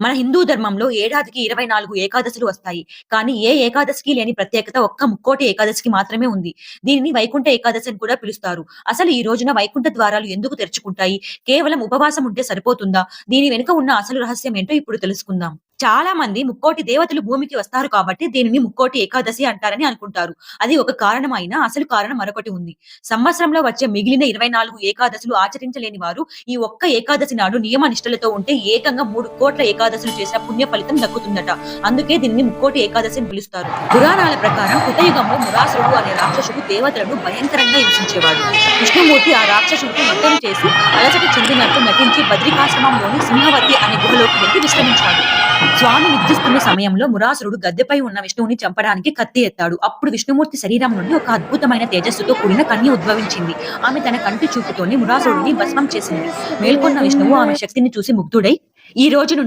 మన హిందూ ధర్మంలో ఏడాదికి 24 ఏకాదశులు వస్తాయి. కానీ ఏ ఏకాదశికి లేని ప్రత్యేకత ఒక్క ముక్కోటి ఏకాదశికి మాత్రమే ఉంది. దీనిని వైకుంఠ ఏకాదశి అని కూడా పిలుస్తారు. అసలు ఈ రోజున వైకుంఠ ద్వారాలు ఎందుకు తెరుచుకుంటాయి? కేవలం ఉపవాసం ఉంటే సరిపోతుందా? దీని వెనుక ఉన్న అసలు రహస్యం ఏంటో ఇప్పుడు తెలుసుకుందాం. చాలా మంది ముక్కోటి దేవతలు భూమికి వస్తారు కాబట్టి దీనిని ముక్కోటి ఏకాదశి అంటారని అనుకుంటారు. అది ఒక కారణం అయినా అసలు కారణం మరొకటి ఉంది. సంవత్సరంలో వచ్చే మిగిలిన 24 ఏకాదశులు ఆచరించలేని వారు ఈ ఒక్క ఏకాదశి నాడు నియమ నిష్టలతో ఉంటే ఏకంగా 3,00,00,000 ఏకాదశులు చేసిన పుణ్య ఫలితం దక్కుతుందట. అందుకే దీనిని ముక్కోటి ఏకాదశి అని పిలుస్తారు. పురాణాల ప్రకారం కృతయుగంలో మురాసురుడు అనే రాక్షసుడు దేవతలను భయంకరంగా హింసించేవాడు. విష్ణుమూర్తి ఆ రాక్షసుడికి యుద్ధం చేసి అలసట చెందినట్టు నటించి బద్రికాశ్రమంలోని సింహవతి అనే గుహలోకి వెళ్లి విశ్రమించాడు. స్వామి నిద్రిస్తున్న సమయంలో మురాసురుడు గద్దెపై ఉన్న విష్ణువుని చంపడానికి కత్తి ఎత్తాడు. అప్పుడు విష్ణుమూర్తి శరీరం నుండి ఒక అద్భుతమైన తేజస్సుతో కూడిన కన్య ఉద్భవించింది. ఆమె తన కంటి చూపుతోనే మురాసురుడిని భస్మం చేసింది. మేల్కొన్న విష్ణువు ఆమె శక్తిని చూసి ముగ్ధుడై ఈ రోజు నుండి